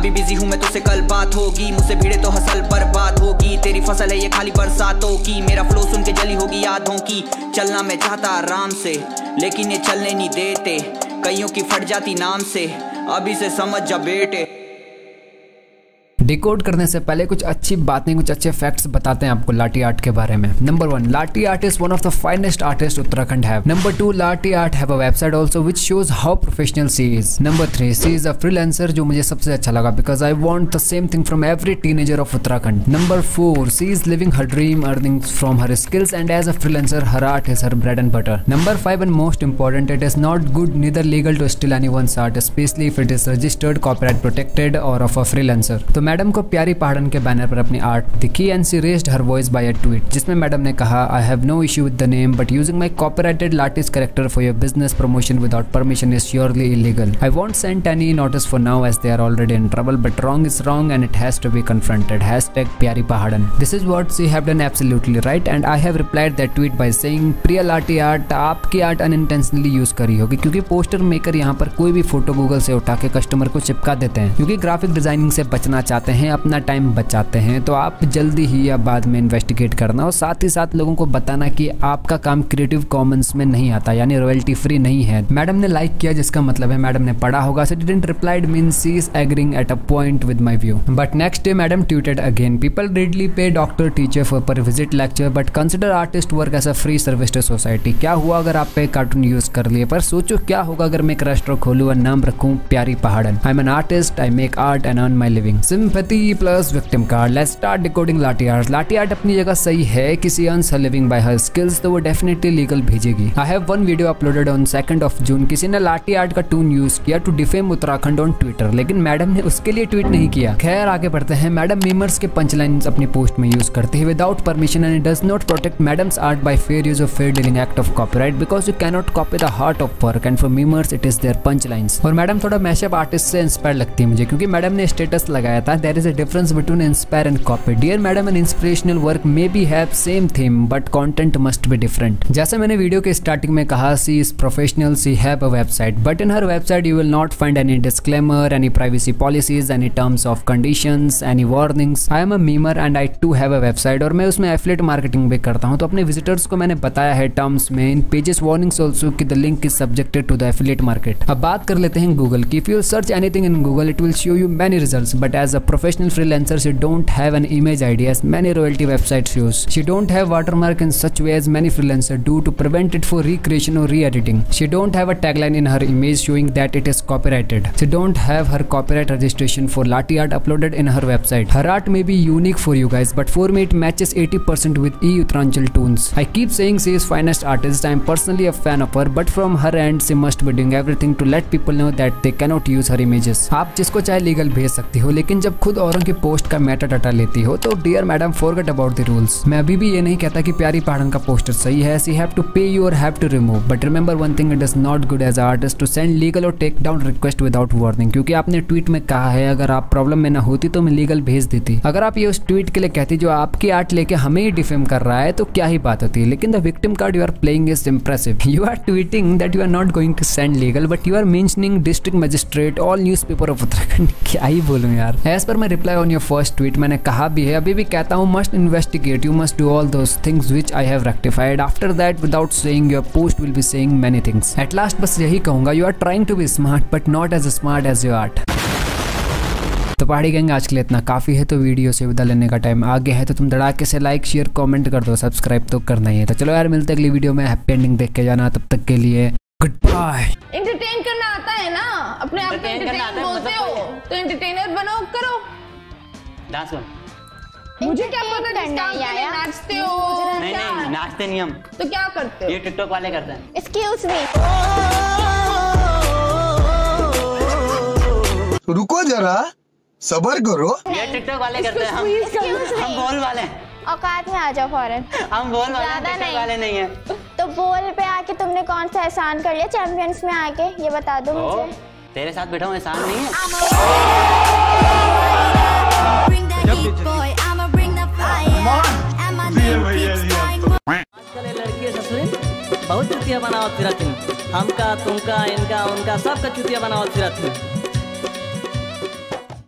अभी बिजी हूँ मैं, तुझसे कल बात होगी। मुझसे भिड़े तो हसल बर्बाद होगी। तेरी फसल है ये खाली बरसातों की। मेरा फ्लो सुन के जली होगी यादों की। चलना मैं चाहता आराम से, लेकिन ये चलने नहीं देते। कईयों की फट जाती नाम से, अभी से समझ जा बेटे। डिकोड करने से पहले कुछ अच्छी बातें, कुछ अच्छे फैक्ट्स बताते हैं आपको लाठी आर्ट के बारे में। Number 1, Lathi art is one of the finest artist Uttarakhand have. Number 2, Lathi art have a website also which shows how professional she is. Number 3, she is a freelancer, जो मुझे सबसे अच्छा लगा because I want the same thing from every teenager of Uttarakhand. Number 4, she is living her dream, earning from her skills and as a freelancer her art is her bread and butter. Number 5 and most important, it is not good neither legal to steal anyone's art, specially if it is registered, copyright protected or of a freelancer. तो madam को प्यारी पहाड़न के banner पर अपनी art दिखी and she raised her voice by a tweet, जिसमें madam ने कहा, I have no issue with the name but using my copyrighted artist character for your business promotion without permission is surely illegal. I won't send any notice for now as they are already in trouble but wrong is wrong and it has to be confronted. #Pyaari Pahadan. This is what she have done absolutely right and I have replied that tweet by saying, Priya Lathi art, आपकी art unintentionally use करी होगी, क्योंकि poster maker यहाँ पर कोई भी photo Google से उठा के कस्टमर को चिपका देते हैं, क्योंकि ग्राफिक डिजाइनिंग से बचना चाहते हैं, अपना टाइम बचाते हैं। तो आप जल्दी ही या बाद में इन्वेस्टिगेट करना और साथ ही साथ लोगों को बताना कि आपका काम क्रिएटिव कॉमन्स में नहीं आता, यानी रॉयल्टी फ्री नहीं है। मैडम ने लाइक किया, जिसका मतलब है मैडम ने पढ़ा होगा। She didn't replied means she is agreeing at a point with my view. But next day madam tweeted again, people readily pay doctor teacher for per visit lecture but consider artist work as a free service to society. क्या हुआ अगर आप पे cartoon use कर लिए, पर सोचो क्या होगा अगर मैं एक रेस्टोरेंट खोलूं और नाम रखूं प्यारी पहाड़न। I am an artist, I make art and earn my living. Sympathy plus victim card. Let's start decoding Lathi art. Lathi art अपनी जगह सही है, किसी earns her living by her skills, तो वो डेफिनेटली लीगल भेजेगी। I have one video uploaded on 2 June. किसी ने लाठी आर्ट का टून यूज किया to defame Uttarakhand on Twitter, लेकिन मैडम ने उसके लिए ट्वीट नहीं किया। खैर आगे बढ़ते हैं। मैडम मीमर्स के पंच लाइन्स अपनी पोस्ट में यूज करती है without permission and it does not protect madam's art by fair use of fair dealing act of copyright because you cannot copy the heart of work and for memers it is their punch lines. और madam थोड़ा mashup artist से inspire लगती है मुझे, क्योंकि madam ने status लगाया था, there is a difference between inspire and copy. Dear madam, an inspirational work may be have same theme but content must be different। जैसे मैंने वीडियो के स्टार्टिंग में कहा, she is professional, she have a website but in her website you will not find any disclaimer, any privacy policies, any terms of conditions, any warnings। I am a memer and I too have a website और मैं उसमें affiliate marketing भी करता हूँ, तो अपने visitors को मैंने बताया है टर्म्स में, इन पेजेस वार्निंग्स ऑल्सो कि the link is subjected to the affiliate market. अब बात कर लेते हैं गूगल की। If you search anything in Google it will show you many results but as a professional freelancer you don't have an image ID as many royalty websites use। She don't have watermark in such way as many freelancers do to prevent it for recreation or re-editing। She don't have a tagline in her image showing that it is copyrighted। She don't have her copyright registration for lathi art uploaded in her website। Her art may be unique for you guys but for me it matches 80% with E Uttaranchal tunes। I keep saying she is finest artist, I am personally a fan of her but from her end she must be doing everything to let people know that they cannot use her images। आप जिसको चाहे legal भेज सकती हो, लेकिन जब खुद औरों की पोस्ट का मेटा डाटा लेती हो तो dear madam forget about the rules. मैं अभी भी ये नहीं कहता कि प्यारी पहाड़न का पोस्टर सही है, see have to pay you or have to remove but remember one thing, it is not good as artist to send legal or take down request without warning, क्योंकि आपने ट्वीट में कहा है अगर आप प्रॉब्लम में ना होती तो मैं लीगल भेज देती। अगर आप ये उस ट्वीट के लिए कहती जो आपकी आर्ट लेके हमें ही डिफेम कर रहा है तो क्या ही बात होती है, लेकिन the victim card you are playing is impressive. You are tweeting that you are not going to send legal but you are mentioning district magistrate, all newspaper of Uttarakhand. क्या ही बोलूं यार। As per my reply on your first tweet, मैंने कहा भी है, अभी भी कहता हूँ, must investigate, you must do all those things which I have rectified. After that without saying your post will be saying many things. At last बस यही कहूंगा, you are trying to be smart but not as smart as your art. तो पहाड़ी gang आज के लिए इतना काफी है, तो वीडियो से विदा लेने का टाइम आ गया है, तो तुम धड़ाके से लाइक शेयर कमेंट कर दो, सब्सक्राइब तो करना ही है। तो चलो यार, मिलते हैं अगली वीडियो में, हैप्पी एंडिंग देख के जाना, तब तक के लिए गुड बाय। एंटरटेन करना आता है ना, अपने आप को एंटरटेन बोलते हो तो एंटरटेनर बनो, करो डांस करो। मुझे क्या पता जिसका नाचते हो। नहीं नहीं, नाचते नहीं हम। तो क्या करते हो? ये टिकटॉक वाले करते हैं। एक्सक्यूज मी, रुको जरा, सबर करो। ये टिकटॉक वाले करते हैं हम बोल वाले हैं। औकात में आ जाओ फौरन। हम बोल वाले हैं, टिकटॉक वाले नहीं है। तो बोल पे आके तुमने कौन सा एहसान कर लिया चैंपियंस में आके, ये बता दो मुझे। तेरे साथ बैठा हूँ, एहसान नहीं है। आजकल लड़की बहुत चुतिया बनावत फिरत, हमका तुमका इनका उनका सबका चुतिया बनावत फिरत।